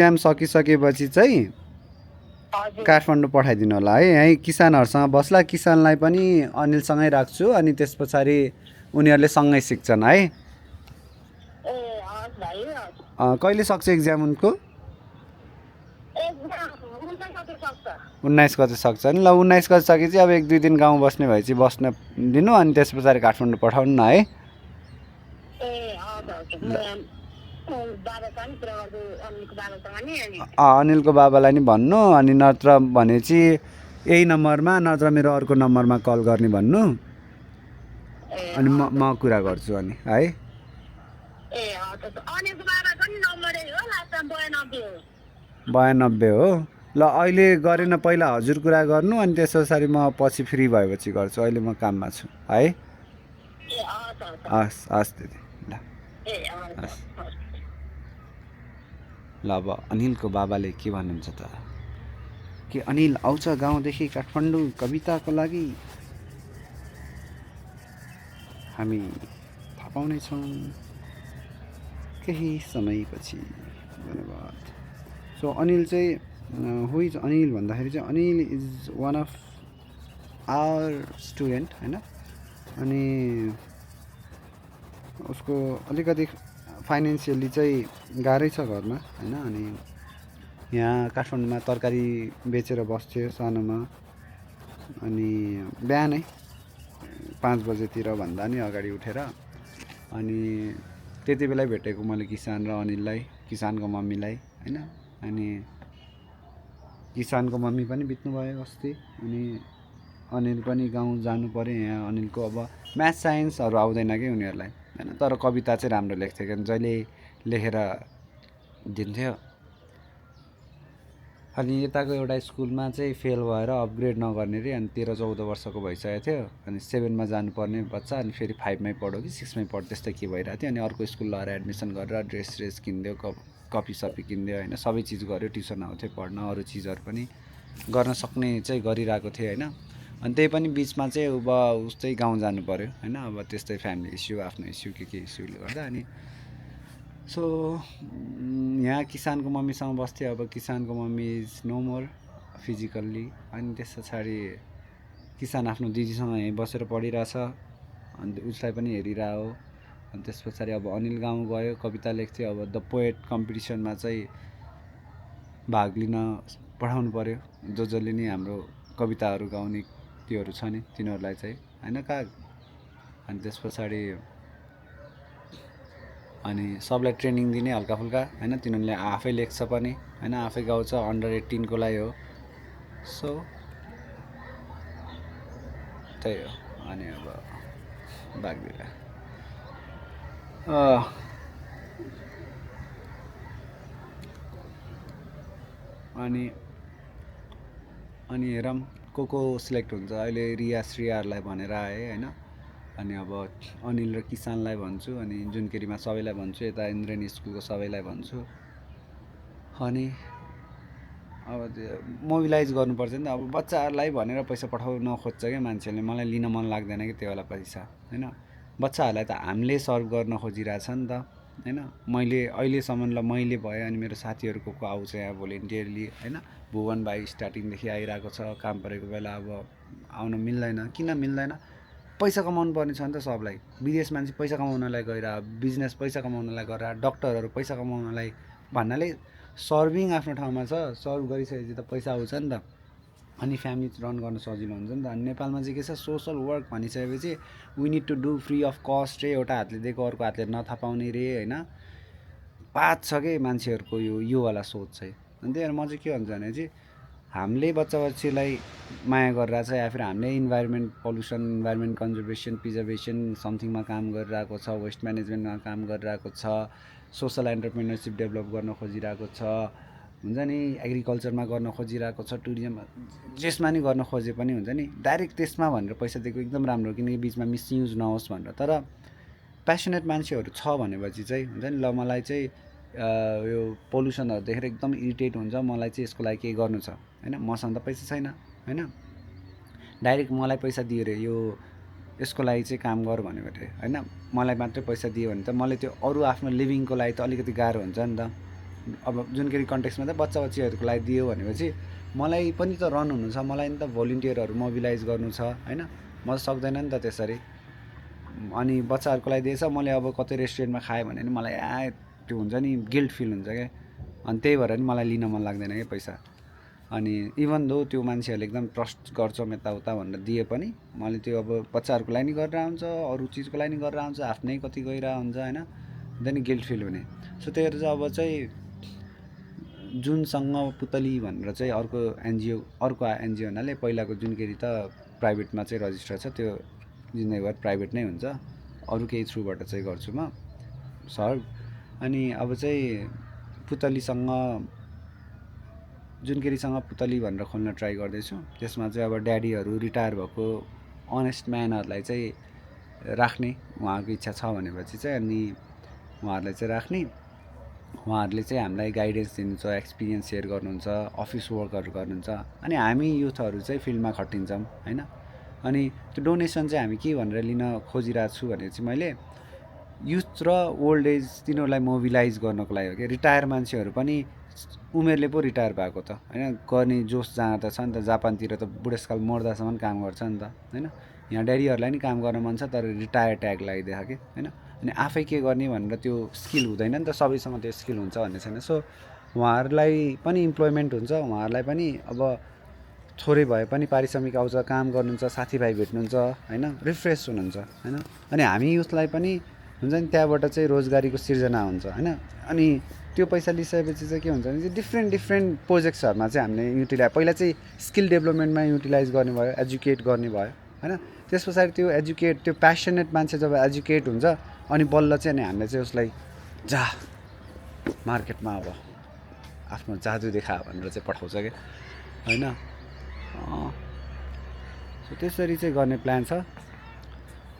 Exam सकिसकेपछि चाहिँ काठमाडौँ पठाइदिनु होला है। यहीँ किसानहरूसँग बस्ला, किसानलाई पनि अनिलसँगै राख्छु, अनि त्यस पछाडि उनीहरूले सँगै सिक्छन् है। कहिले सक्छ एक्जाम उनको? 19 गते सक्छ नि। ल 19 गते सकेपछि अब 1-2 दिन गाउँ बस्ने भएपछि बस्न दिनु, अनि त्यस पछाडि काठमाडौँ पठाउनु न है। अनिलको बाबालाई नि भन्नु, अनि नत्र भनेपछि यही नम्बरमा नत्र मेरो अर्को नम्बरमा कल गर्ने भन्नु, अनि म कुरा गर्छु अनि है। 92 हो। ल अहिले गरेन, पहिला हजुर कुरा गर्नु, अनि त्यस पछाडि म पछि फ्री भएपछि गर्छु। अहिले म काममा छु है। हस् हस् दिदी, ल हस्। ल अब अनिलको बाबाले के भन्नुहुन्छ त, के अनिल आउँछ गाउँदेखि काठमाडौँ कविताको लागि? हामी थाहा पाउनेछौँ केही समयपछि। धन्यवाद। सो अनिल चाहिँ हु इज अनिल भन्दाखेरि चाहिँ Anil is one of our student होइन। अनि उसको अलिकति फाइनेन्सियली चाहिँ गाह्रै छ घरमा होइन। अनि यहाँ काठमाडौँमा तरकारी बेचेर बस्थ्यो सानोमा। अनि बिहानै 5 बजेतिर भन्दा नि अगाडि उठेर, अनि त्यति बेलै भेटेको मैले किसान र अनिललाई, किसानको मम्मीलाई होइन। अनि किसानको मम्मी पनि बित्नुभयो अस्ति। अनि अनिल पनि गाउँ जानु पऱ्यो। यहाँ अनिलको अब म्याथ साइन्सहरू आउँदैन कि उनीहरूलाई होइन, तर कविता चाहिँ राम्रो लेख्थ्यो कि जहिले लेखेर दिन्थ्यो। अनि यताको एउटा स्कुलमा चाहिँ फेल भएर अपग्रेड नगर्ने रे, अनि 13-14 वर्षको भइसकेको थियो। अनि 7मा जानुपर्ने बच्चा, अनि फेरि 5मै पढ्यो कि 6मै पढ्यो, त्यस्तै के भइरहेको थियो। अनि अर्को स्कुल लगाएर एडमिसन गरेर ड्रेस किनिदियो, कपी सपी किनिदियो होइन, सबै चिज गऱ्यो। ट्युसन आउँथ्यो पढ्न, अरू चिजहरू पनि गर्न सक्ने चाहिँ गरिरहेको थियो होइन। अनि त्यही पनि बिचमा चाहिँ उस्तै गाउँ जानु पऱ्यो होइन। अब त्यस्तै फ्यामिली इस्यु, आफ्नो इस्यु के इस्युले गर्दा। अनि सो यहाँ किसानको मम्मीसँग बस्थ्यो। अब किसानको mummy is no more physically. अनि त्यस पछाडि किसान आफ्नो दिदीसँग यहीँ बसेर पढिरहेछ, अनि उसलाई पनि हेरिरहेको हो। अनि त्यस पछाडि अब अनिल गाउँ गयो, कविता लेख्थ्यो। अब द पोएट कम्पिटिसनमा चाहिँ भाग लिन पठाउनु पऱ्यो, जसले नि हाम्रो कविताहरू गाउने त्योहरू छ नि तिनीहरूलाई चाहिँ होइन काग। अनि त्यस पछाडि अनि सबलाई ट्रेनिङ दिने हल्का फुल्का होइन। तिनीहरूले आफै लेख्छ पनि होइन, आफै गाउँछ। अन्डर 18 को लागि हो। सो त्यही हो। अनि अब बागदिला अनि हेरौँ को सिलेक्ट हुन्छ। अहिले रिया श्रियाहरूलाई भनेर आएँ होइन। अनि अब अनिल र किसानलाई भन्छु, अनि जुनकेरीमा सबैलाई भन्छु, यता इन्द्रेणी स्कुलको सबैलाई भन्छु। अनि अब त्यो मोबिलाइज गर्नुपर्छ नि त। अब बच्चाहरूलाई भनेर पैसा पठाउन खोज्छ क्या मान्छेले, मलाई लिन मन लाग्दैन कि त्यो वाला पैसा होइन। बच्चाहरूलाई त हामीले सर्भ गर्न खोजिरहेछ नि त होइन। मैले अहिलेसम्म ल मैले भयो, अनि मेरो साथीहरू को आउँछ यहाँ भोलिन्टियरली होइन। भुवन भाइ स्टार्टिङदेखि आइरहेको छ, काम परेको बेला अब आउन मिल्दैन। किन मिल्दैन? पैसा कमाउनु पर्ने छ नि त सबलाई। विदेश मान्छे पैसा कमाउनलाई गएर, बिजनेस पैसा कमाउनलाई गएर, डक्टरहरू पैसा कमाउनलाई भन्नाले सर्भिङ आफ्नो ठाउँमा छ, सर्भ गरिसकेपछि त पैसा आउँछ नि त। अनि फ्यामिली रन गर्न सजिलो हुन्छ नि त। अनि नेपालमा चाहिँ के छ, सोसल वर्क भनिसकेपछि we need to do free of cost रे। एउटा हातले दिएको अर्को हातले नथाहा पाउने रे होइन। पात छ कि मान्छेहरूको यो वाला सोच चाहिँ। अनि त्यही भएर म चाहिँ के भन्छ भने चाहिँ हामीले बच्चा बच्चीलाई माया गरिरहेछ, या फिर हामीले environment pollution, environment conservation, preservation समथिङमा काम गरिरहेको छ, वेस्ट म्यानेजमेन्टमा काम गरिरहेको छ, सोसल एन्टरप्रेन्योरसिप डेभलप गर्न खोजिरहेको छ हुन्छ नि, एग्रिकल्चरमा गर्न खोजिरहेको छ, टुरिज्ममा जेसमा नि गर्न खोजे पनि हुन्छ नि। डाइरेक्ट त्यसमा भनेर पैसा दिएको एकदम राम्रो, किनकि बिचमा मिसयुज नहोस् भनेर। तर प्यासनेट मान्छेहरू छ भनेपछि चाहिँ हुन्छ नि, ल मलाई चाहिँ यो पोल्युसनहरू देखेर एकदम इरिटेट हुन्छ, मलाई चाहिँ यसको लागि केही गर्नु छ होइन। मसँग त पैसा छैन होइन, डाइरेक्ट मलाई पैसा दियो रे यो यसको लागि चाहिँ काम गर भन्यो भने होइन, मलाई मात्रै पैसा दियो भने त मलाई त्यो अरू आफ्नो लिभिङको लागि त अलिकति गाह्रो हुन्छ नि त। अब जुनकेरी कन्टेक्समा त बच्चा बच्चीहरूको लागि दियो भनेपछि मलाई पनि त रन हुनु छ, मलाई नि त भोलिन्टियरहरू मोबिलाइज गर्नु छ होइन, म त सक्दैन नि त त्यसरी। अनि बच्चाहरूको लागि दिएछ, मैले अब कतै रेस्टुरेन्टमा खाएँ भने नि मलाई त्यो हुन्छ नि गिल्ट फिल हुन्छ क्या, अनि त्यही भएर नि मलाई लिन मन लाग्दैन क्या पैसा। अनि इभन दो त्यो मान्छेहरूले एकदम ट्रस्ट गर्छौँ यताउता भनेर दिए पनि मैले त्यो अब बच्चाहरूको लागि नि गरेर आउँछ, अरू चिजको लागि नि गरेर आउँछ, आफ्नै कति गइरहेको हुन्छ होइन, अन्त नि गिल्ट फिल हुने। सो त्यही भएर चाहिँ अब चाहिँ जुनसँग पुतली भनेर चाहिँ अर्को एनजिओ हुनाले पहिलाको जुनकेरी त प्राइभेटमा चाहिँ रजिस्टर छ, त्यो जिन्दगीभर प्राइभेट नै हुन्छ, अरू केही थ्रुबाट चाहिँ गर्छु म सर्भ। अनि अब चाहिँ जुनकेरीसँग पुतली भनेर खोल्न ट्राई गर्दैछु। त्यसमा चाहिँ अब ड्याडीहरू रिटायर भएको अनेस्ट म्यानहरूलाई चाहिँ राख्ने, उहाँहरूको इच्छा छ भनेपछि चाहिँ, अनि उहाँहरूलाई चाहिँ राख्ने, उहाँहरूले चाहिँ हामीलाई गाइडेन्स दिनुहुन्छ, एक्सपिरियन्स सेयर गर्नुहुन्छ, अफिस वर्कहरू गर्नुहुन्छ, अनि हामी युथहरू चाहिँ फिल्डमा खटिन्छौँ होइन। अनि त्यो डोनेसन चाहिँ हामी के भनेर लिन खोजिरहेको छु भने चाहिँ मैले युथ र ओल्ड एज तिनीहरूलाई मोबिलाइज गर्नको लागि हो कि। रिटायर मान्छेहरू पनि उमेरले पो रिटायर भएको त होइन, गर्ने जोस जहाँ त छ नि त, जापानतिर त बुढेसकाल मर्दासम्म काम गर्छ नि त होइन। यहाँ ड्याडीहरूलाई नि काम गर्न मन छ तर रिटायर ट्याग लगाइदिएको कि होइन। अनि आफै के गर्ने भनेर त्यो स्किल हुँदैन नि त, सबैसँग त्यो स्किल हुन्छ भन्ने छैन। सो उहाँहरूलाई पनि इम्प्लोइमेन्ट हुन्छ, उहाँहरूलाई पनि अब थोरै भए पनि पारिश्रमिक आउँछ, काम गर्नुहुन्छ, साथीभाइ भेट्नुहुन्छ होइन, रिफ्रेस हुनुहुन्छ होइन। अनि हामी युथलाई पनि हुन्छ नि त्यहाँबाट चाहिँ रोजगारीको सिर्जना हुन्छ होइन। अनि त्यो पैसा लिइसकेपछि चाहिँ के हुन्छ भने चाहिँ डिफ्रेन्ट प्रोजेक्ट्सहरूमा चाहिँ हामीले युटिलाइज, पहिला चाहिँ स्किल डेभलपमेन्टमा युटिलाइज गर्ने भयो, एजुकेट गर्ने भयो होइन। त्यस पछाडि त्यो प्यासनेट मान्छे जब एजुकेट हुन्छ अनि बल्ल चाहिँ अनि हामीले चाहिँ उसलाई जा मार्केटमा अब आफ्नो जादु देखा भनेर चाहिँ पठाउँछ क्या होइन। सो त्यसरी चाहिँ गर्ने प्लान छ।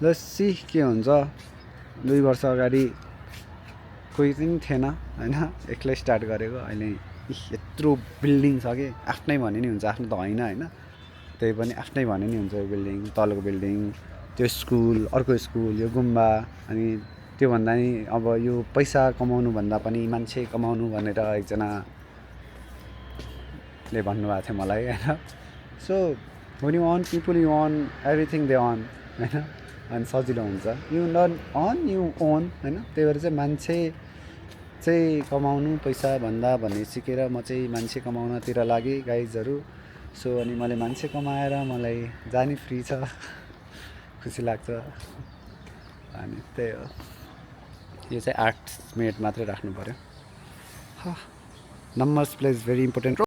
लेट्स सी के हुन्छ। 2 वर्ष अगाडि कोही पनि थिएन होइन, एक्लै स्टार्ट गरेको, अहिले यत्रो बिल्डिङ छ कि आफ्नै भने नि हुन्छ, आफ्नो त होइन होइन, त्यही पनि आफ्नै भने नि हुन्छ। यो बिल्डिङ, तलको बिल्डिङ, त्यो स्कुल, अर्को स्कुल, यो गुम्बा, अनि त्योभन्दा नि अब यो पैसा कमाउनु भन्दा पनि मान्छे कमाउनु भनेर एकजनाले भन्नुभएको थियो मलाई होइन। So when you earn people, you earn everything they earn होइन, अनि सजिलो हुन्छ। You learn on your own होइन। त्यही भएर चाहिँ मान्छे चाहिँ कमाउनु पैसा भन्दा भन्ने सिकेर म चाहिँ मान्छे कमाउनतिर लागेँ गाइजहरू। सो अनि मैले मान्छे कमाएर मलाई जाने फ्री छ, खुसी लाग्छ। अनि त्यही हो, यो चाहिँ 8 मिनट मात्रै राख्नु पऱ्यो। Numbers plays very important.